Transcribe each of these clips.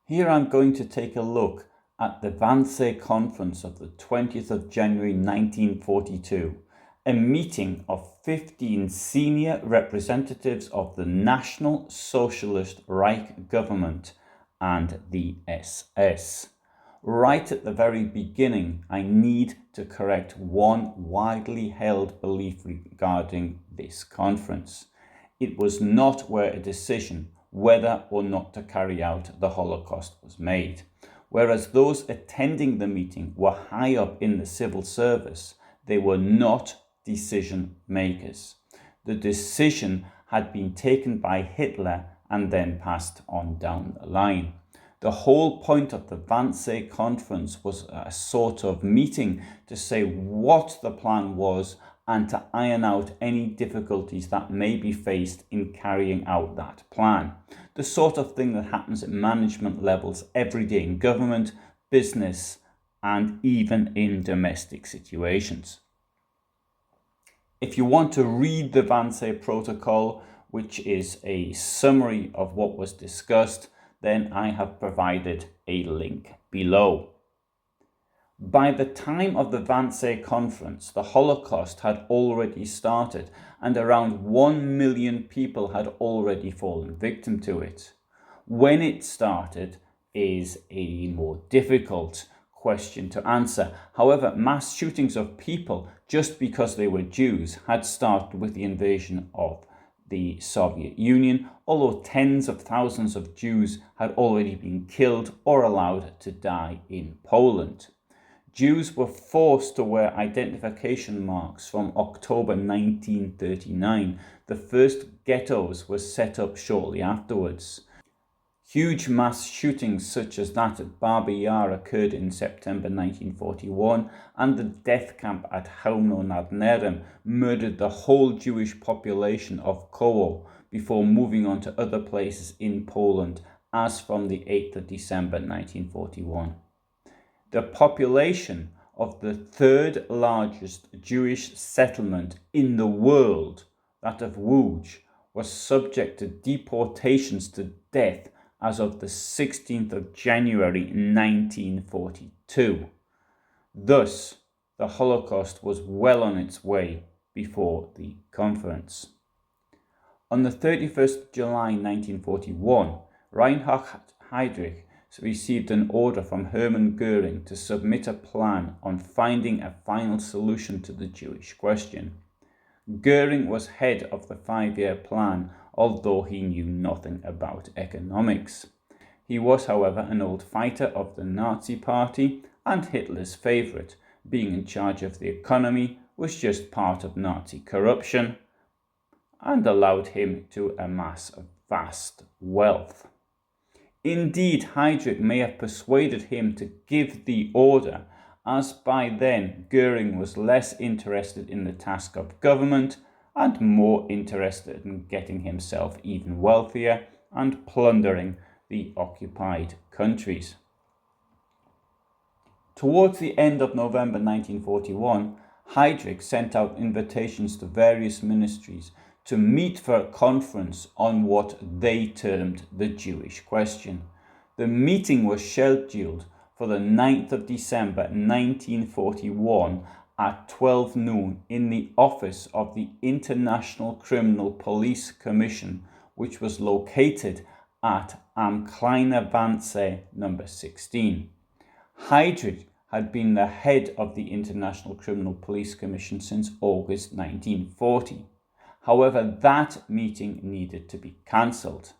Here I'm going to take a look at the Wannsee Conference of the 20th of January 1942, a meeting of 15 senior representatives of the National Socialist Reich government and the SS. Right at the very beginning, I need to correct one widely held belief regarding this conference. It was not where a decision whether or not to carry out the Holocaust was made. Whereas those attending the meeting were high up in the civil service, they were not decision makers. The decision had been taken by Hitler and then passed on down the line. The whole point of the Wannsee Conference was a sort of meeting to say what the plan was and to iron out any difficulties that may be faced in carrying out that plan. The sort of thing that happens at management levels every day in government, business, and even in domestic situations. If you want to read the Wannsee Protocol, which is a summary of what was discussed, then I have provided a link below. By the time of the Wannsee Conference, the Holocaust had already started and around 1 million people had already fallen victim to it. When it started is a more difficult question to answer. However, mass shootings of people just because they were Jews had started with the invasion of the Soviet Union, although tens of thousands of Jews had already been killed or allowed to die in Poland. Jews were forced to wear identification marks from October 1939. The first ghettos were set up shortly afterwards. Huge mass shootings such as that at Babi Yar occurred in September 1941, and the death camp at Chełmno nad Nerem murdered the whole Jewish population of Koło before moving on to other places in Poland as from the 8th of December 1941. The population of the third largest Jewish settlement in the world, that of Łódź, was subject to deportations to death as of the 16th of January 1942. Thus, the Holocaust was well on its way before the conference. On the 31st of July 1941, Reinhard Heydrich received an order from Hermann Göring to submit a plan on finding a final solution to the Jewish question. Göring was head of the 5-year plan, although he knew nothing about economics. He was, however, an old fighter of the Nazi Party and Hitler's favourite. Being in charge of the economy was just part of Nazi corruption and allowed him to amass vast wealth. Indeed, Heydrich may have persuaded him to give the order, as by then Göring was less interested in the task of government and more interested in getting himself even wealthier and plundering the occupied countries. Towards the end of November 1941, Heydrich sent out invitations to various ministries to meet for a conference on what they termed the Jewish question. The meeting was scheduled for the 9th of December 1941 at 12 noon in the office of the International Criminal Police Commission, which was located at Am Kleine Wannsee number 16. Heydrich had been the head of the International Criminal Police Commission since August 1940. However, that meeting needed to be cancelled.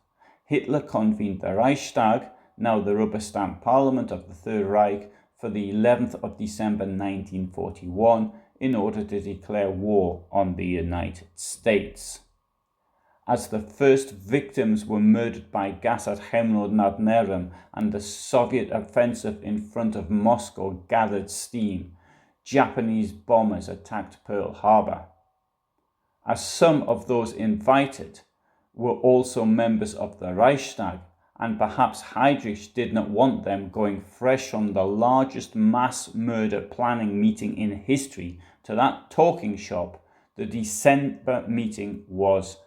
Hitler convened the Reichstag, now the rubber stamp parliament of the Third Reich, for the 11th of December 1941 in order to declare war on the United States. As the first victims were murdered by gas at Chełmno nad Nerem and the Soviet offensive in front of Moscow gathered steam, Japanese bombers attacked Pearl Harbor. As some of those invited were also members of the Reichstag, and perhaps Heydrich did not want them going fresh from the largest mass murder planning meeting in history to that talking shop, the December meeting was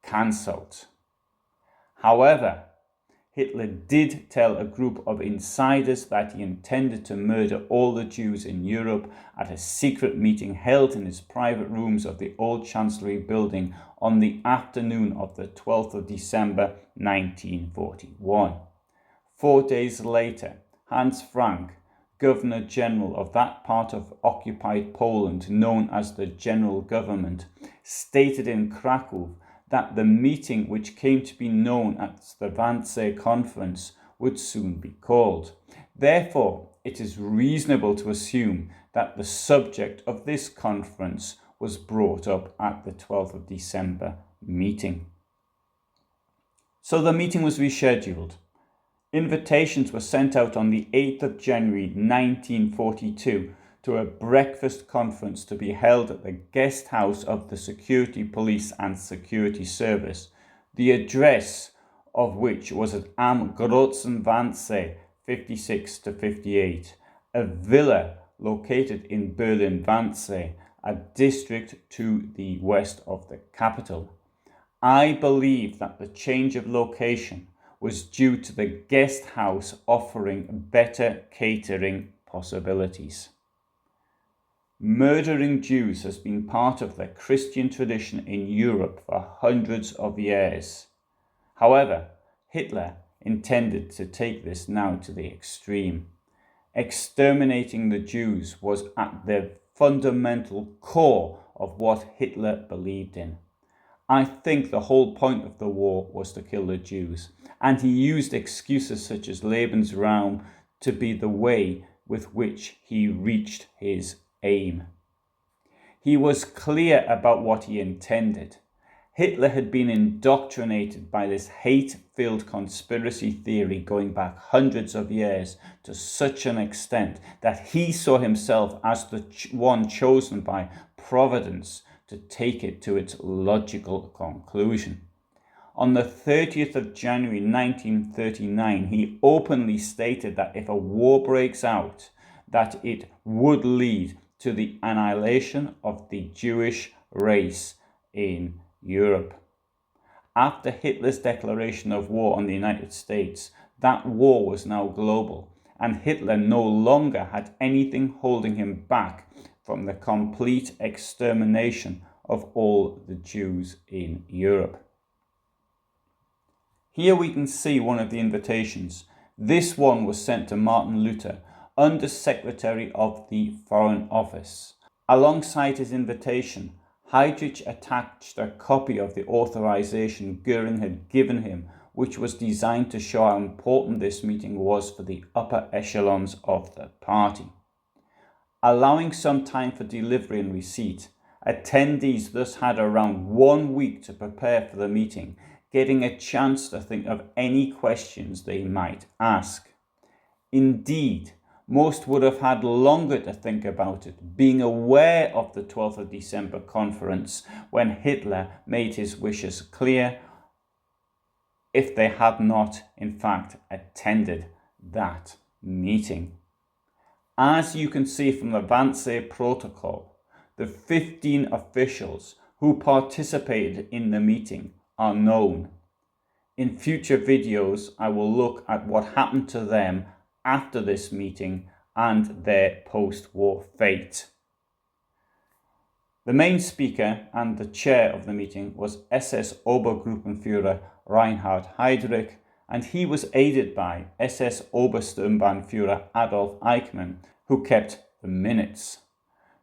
cancelled. However, Hitler did tell a group of insiders that he intended to murder all the Jews in Europe at a secret meeting held in his private rooms of the old Chancellery building on the afternoon of the 12th of December 1941. 4 days later, Hans Frank, Governor General of that part of occupied Poland known as the General Government, stated in Krakow that the meeting, which came to be known as the Wannsee Conference, would soon be called. Therefore, it is reasonable to assume that the subject of this conference was brought up at the 12th of December meeting. So the meeting was rescheduled. Invitations were sent out on the 8th of January 1942 to a breakfast conference to be held at the guest house of the Security Police and Security Service, the address of which was at Am Großen Wannsee 56 to 58, a villa located in Berlin-Wannsee, a district to the west of the capital. I believe that the change of location was due to the guest house offering better catering possibilities. Murdering Jews has been part of the Christian tradition in Europe for hundreds of years. However, Hitler intended to take this now to the extreme. Exterminating the Jews was at the fundamental core of what Hitler believed in. I think the whole point of the war was to kill the Jews, and he used excuses such as Lebensraum to be the way with which he reached his aim. He was clear about what he intended. Hitler had been indoctrinated by this hate-filled conspiracy theory going back hundreds of years to such an extent that he saw himself as the one chosen by Providence to take it to its logical conclusion. On the 30th of January 1939, he openly stated that if a war breaks out, that it would lead to the annihilation of the Jewish race in Europe. After Hitler's declaration of war on the United States, that war was now global, and Hitler no longer had anything holding him back from the complete extermination of all the Jews in Europe. Here we can see one of the invitations. This one was sent to Martin Luther, Under Secretary of the Foreign Office. Alongside his invitation, Heydrich attached a copy of the authorization Göring had given him, which was designed to show how important this meeting was for the upper echelons of the party. Allowing some time for delivery and receipt, attendees thus had around 1 week to prepare for the meeting, getting a chance to think of any questions they might ask. Indeed, most would have had longer to think about it, being aware of the 12th of December conference when Hitler made his wishes clear, if they had not, in fact, attended that meeting. As you can see from the Wannsee Protocol, the 15 officials who participated in the meeting are known. In future videos, I will look at what happened to them after this meeting and their post-war fate. The main speaker and the chair of the meeting was SS Obergruppenführer Reinhard Heydrich, and he was aided by SS Obersturmbannführer Adolf Eichmann, who kept the minutes.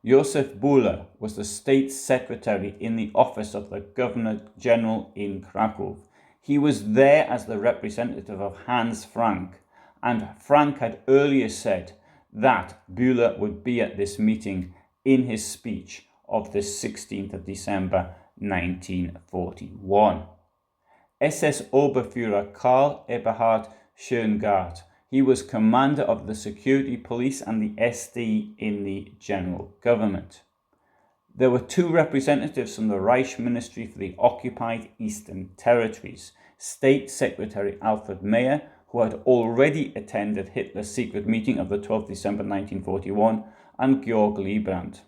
Josef Buller was the state secretary in the office of the Governor General in Krakow. He was there as the representative of Hans Frank, and Frank had earlier said that Buller would be at this meeting in his speech of the 16th of December 1941. SS Oberführer Karl Eberhard Schöngard. He was commander of the security police and the SD in the general government. There were 2 representatives from the Reich Ministry for the occupied Eastern Territories, State Secretary Alfred Mayer, who had already attended Hitler's secret meeting of the 12th December 1941, and Georg Liebrandt.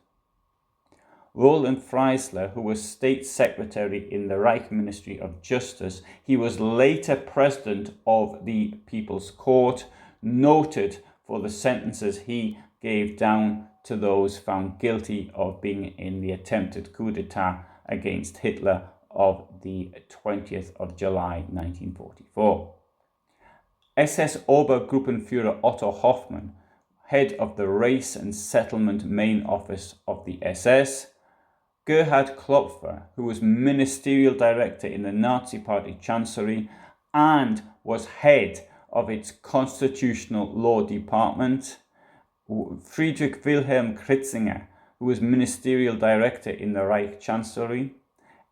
Roland Freisler, who was State Secretary in the Reich Ministry of Justice, he was later President of the People's Court, noted for the sentences he gave down to those found guilty of being in the attempted coup d'etat against Hitler of the 20th of July 1944. SS Obergruppenführer Otto Hoffmann, head of the Race and Settlement Main Office of the SS, Gerhard Klopfer, who was Ministerial Director in the Nazi Party Chancellery and was head of its Constitutional Law Department, Friedrich Wilhelm Kritzinger, who was Ministerial Director in the Reich Chancellery,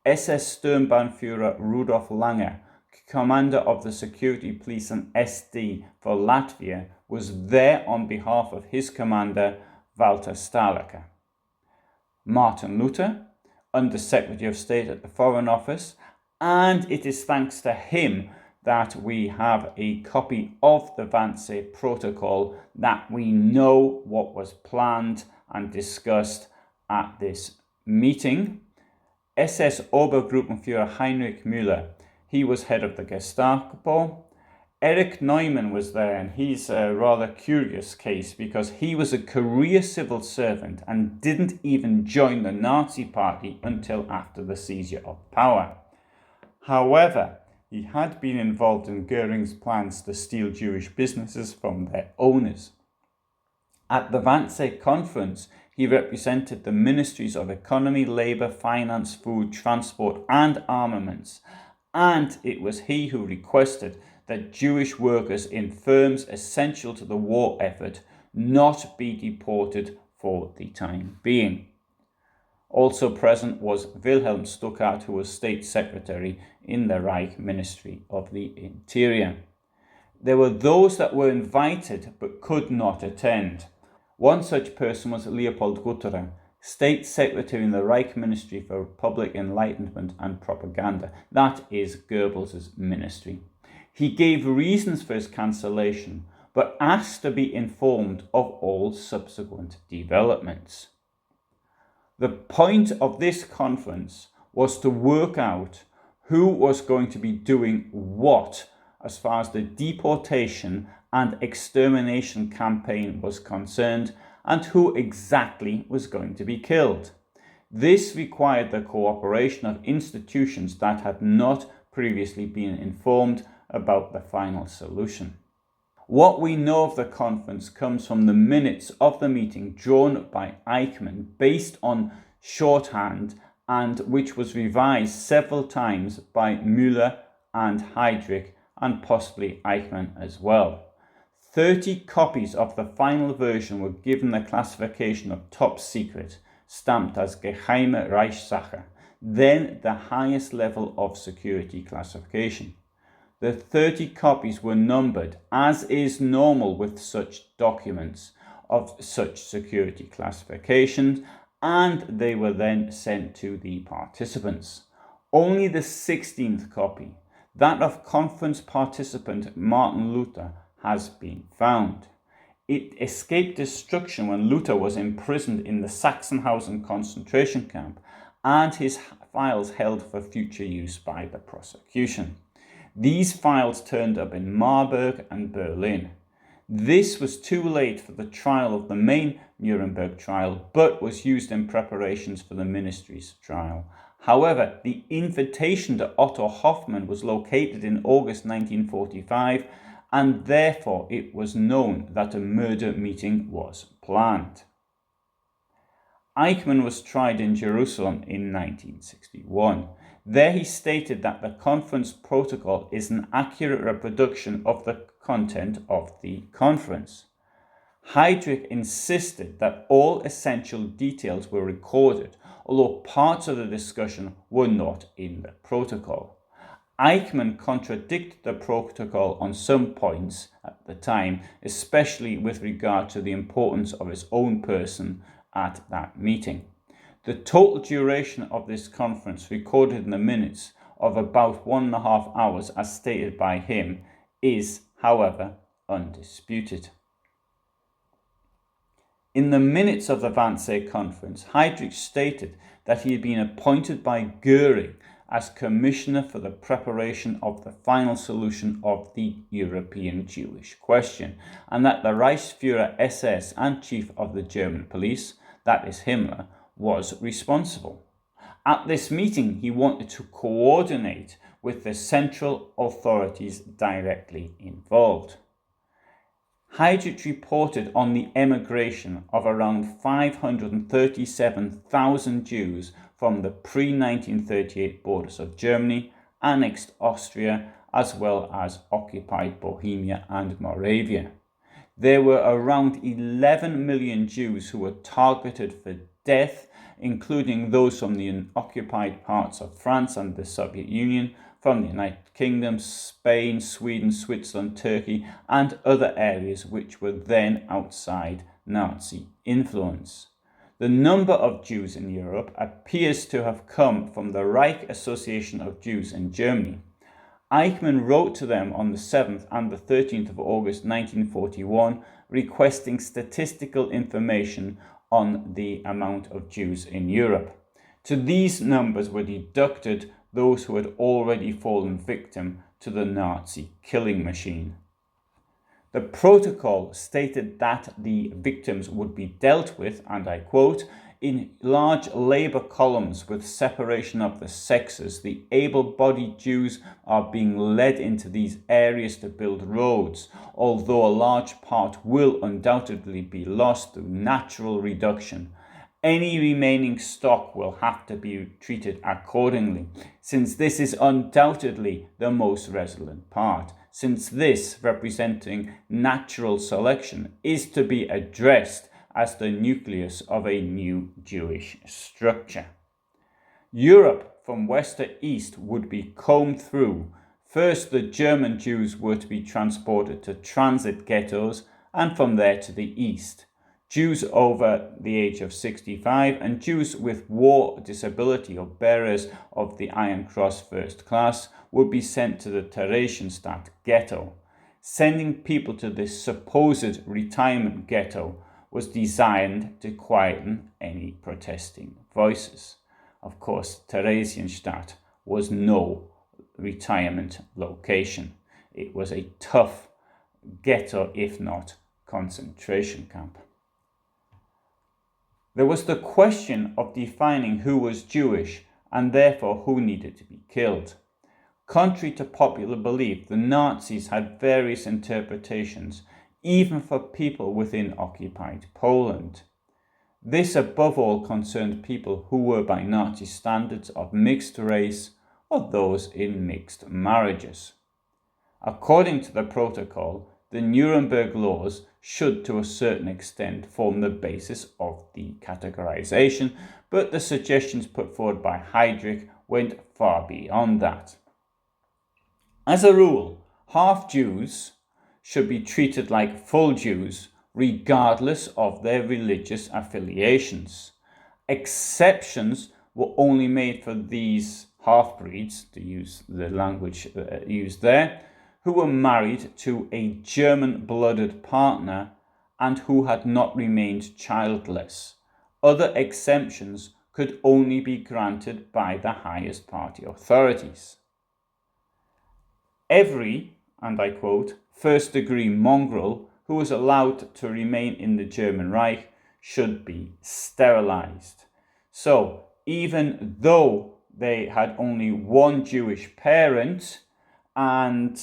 SS Sturmbannführer Rudolf Langer, Commander of the Security Police and SD for Latvia, was there on behalf of his commander, Walter Stahlecker. Martin Luther, Under Secretary of State at the Foreign Office, and it is thanks to him that we have a copy of the Wannsee Protocol, that we know what was planned and discussed at this meeting. SS Obergruppenführer Heinrich Müller, he was head of the Gestapo. Erich Neumann was there, and he's a rather curious case because he was a career civil servant and didn't even join the Nazi Party until after the seizure of power. However, he had been involved in Goering's plans to steal Jewish businesses from their owners. At the Wannsee Conference, he represented the Ministries of Economy, Labour, Finance, Food, Transport and Armaments, and it was he who requested that Jewish workers in firms essential to the war effort not be deported for the time being. Also present was Wilhelm Stuckart, who was State Secretary in the Reich Ministry of the Interior. There were those that were invited but could not attend. One such person was Leopold Gutterer, State Secretary in the Reich Ministry for Public Enlightenment and Propaganda. That is Goebbels' ministry. He gave reasons for his cancellation, but asked to be informed of all subsequent developments. The point of this conference was to work out who was going to be doing what as far as the deportation and extermination campaign was concerned, and who exactly was going to be killed. This required the cooperation of institutions that had not previously been informed about the final solution. What we know of the conference comes from the minutes of the meeting drawn by Eichmann based on shorthand, and which was revised several times by Müller and Heydrich and possibly Eichmann as well. 30 copies of the final version were given the classification of top secret, stamped as Geheime Reichssache, then the highest level of security classification. The 30 copies were numbered, as is normal with such documents of such security classifications, and they were then sent to the participants. Only the 16th copy, that of conference participant Martin Luther, has been found. It escaped destruction when Luther was imprisoned in the Sachsenhausen concentration camp, and his files held for future use by the prosecution. These files turned up in Marburg and Berlin. This was too late for the trial of the main Nuremberg trial, but was used in preparations for the ministry's trial. However, the invitation to Otto Hoffmann was located in August 1945, and therefore it was known that a murder meeting was planned. Eichmann was tried in Jerusalem in 1961. There he stated that the conference protocol is an accurate reproduction of the content of the conference. Heydrich insisted that all essential details were recorded, although parts of the discussion were not in the protocol. Eichmann contradicted the protocol on some points at the time, especially with regard to the importance of his own person at that meeting. The total duration of this conference, recorded in the minutes of about 1.5 hours as stated by him, is, however, undisputed. In the minutes of the Wannsee Conference, Heydrich stated that he had been appointed by Goering as commissioner for the preparation of the final solution of the European Jewish question, and that the Reichsführer SS and chief of the German police, that is Himmler, was responsible. At this meeting, he wanted to coordinate with the central authorities directly involved. Heydrich reported on the emigration of around 537,000 Jews from the pre-1938 borders of Germany, annexed Austria, as well as occupied Bohemia and Moravia. There were around 11 million Jews who were targeted for death, including those from the occupied parts of France and the Soviet Union, from the United Kingdom, Spain, Sweden, Switzerland, Turkey, and other areas which were then outside Nazi influence. The number of Jews in Europe appears to have come from the Reich Association of Jews in Germany. Eichmann wrote to them on the 7th and the 13th of August 1941, requesting statistical information on the amount of Jews in Europe. To these numbers were deducted those who had already fallen victim to the Nazi killing machine. The protocol stated that the victims would be dealt with, and I quote, in large labour columns with separation of the sexes. The able-bodied Jews are being led into these areas to build roads, although a large part will undoubtedly be lost through natural reduction. Any remaining stock will have to be treated accordingly, since this is undoubtedly the most resilient part, since this, representing natural selection, is to be addressed as the nucleus of a new Jewish structure. Europe from west to east would be combed through. First, the German Jews were to be transported to transit ghettos, and from there to the east. Jews over the age of 65 and Jews with war disability or bearers of the Iron Cross First Class would be sent to the Theresienstadt ghetto. Sending people to this supposed retirement ghetto was designed to quieten any protesting voices. Of course, Theresienstadt was no retirement location. It was a tough ghetto, if not concentration camp. There was the question of defining who was Jewish and therefore who needed to be killed. Contrary to popular belief, the Nazis had various interpretations, even for people within occupied Poland. This above all concerned people who were by Nazi standards of mixed race or those in mixed marriages. According to the protocol, the Nuremberg laws should to a certain extent form the basis of the categorization, but the suggestions put forward by Heydrich went far beyond that. As a rule, half Jews should be treated like full Jews regardless of their religious affiliations. Exceptions were only made for these half-breeds, to use the language used there, who were married to a German-blooded partner and who had not remained childless. Other exemptions could only be granted by the highest party authorities. Every, and I quote, first-degree mongrel who was allowed to remain in the German Reich should be sterilized. So, even though they had only one Jewish parent, and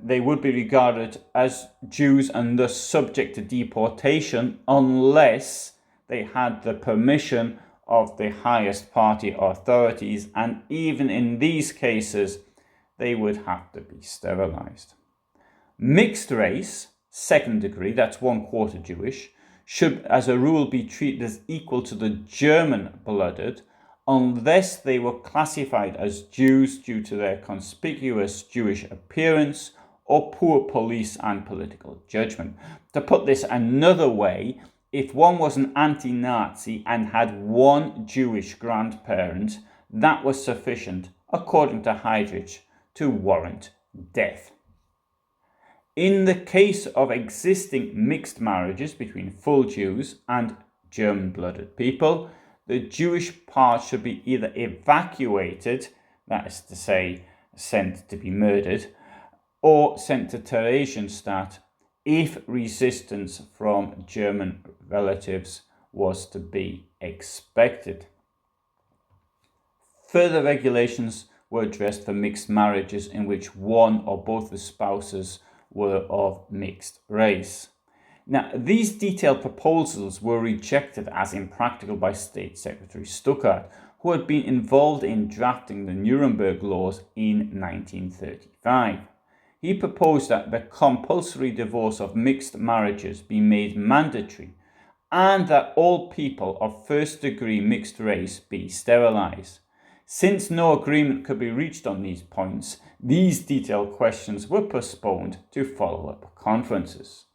they would be regarded as Jews and thus subject to deportation unless they had the permission of the highest party authorities, and even in these cases they would have to be sterilized. Mixed race, second degree, that's 1/4 Jewish, should as a rule be treated as equal to the German-blooded unless they were classified as Jews due to their conspicuous Jewish appearance or poor police and political judgment. To put this another way, if one was an anti-Nazi and had one Jewish grandparent, that was sufficient, according to Heydrich, to warrant death. In the case of existing mixed marriages between full Jews and German-blooded people, the Jewish part should be either evacuated, that is to say, sent to be murdered, or sent to Theresienstadt if resistance from German relatives was to be expected. Further regulations were addressed for mixed marriages in which one or both the spouses were of mixed race. Now, these detailed proposals were rejected as impractical by State Secretary Stuckart, who had been involved in drafting the Nuremberg laws in 1935. He proposed that the compulsory divorce of mixed marriages be made mandatory and that all people of first-degree mixed race be sterilized. Since no agreement could be reached on these points, these detailed questions were postponed to follow-up conferences.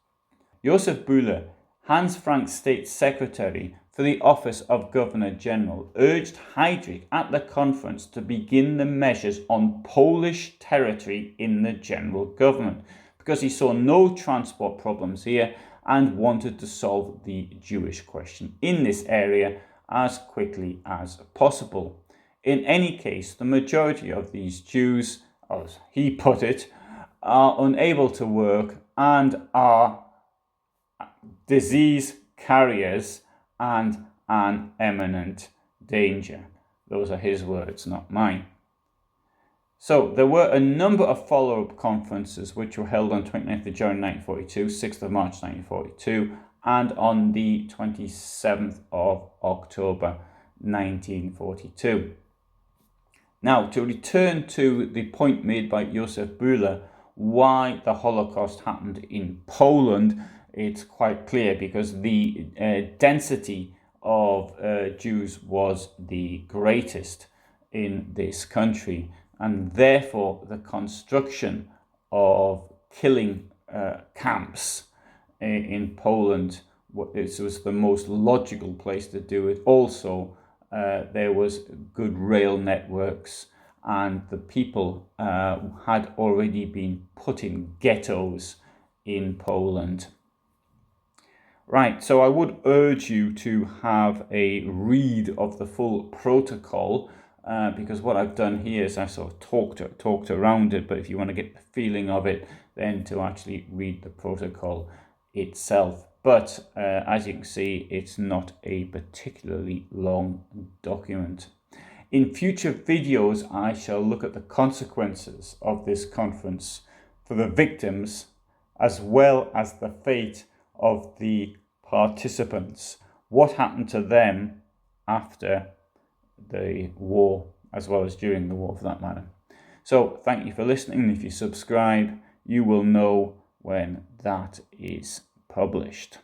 Josef Bühler, Hans Frank's State Secretary for the Office of Governor-General, urged Heydrich at the conference to begin the measures on Polish territory in the general government, because he saw no transport problems here and wanted to solve the Jewish question in this area as quickly as possible. In any case, the majority of these Jews, as he put it, are unable to work and are disease carriers and an imminent danger. Those are his words, not mine. So there were a number of follow-up conferences which were held on 29th of January 1942, 6th of March 1942, and on the 27th of October 1942. Now, to return to the point made by Josef Bühler, why the Holocaust happened in Poland, it's quite clear because the density of Jews was the greatest in this country, and therefore the construction of killing camps in Poland was the most logical place to do it. Also, there was good rail networks, and the people had already been put in ghettos in Poland. Right, so I would urge you to have a read of the full protocol, because what I've done here is I sort of talked around it, but if you want to get the feeling of it, then to actually read the protocol itself. But as you can see, it's not a particularly long document. In future videos, I shall look at the consequences of this conference for the victims, as well as the fate of the participants. What happened to them after the war, as well as during the war for that matter. So thank you for listening. If you subscribe, you will know when that is published.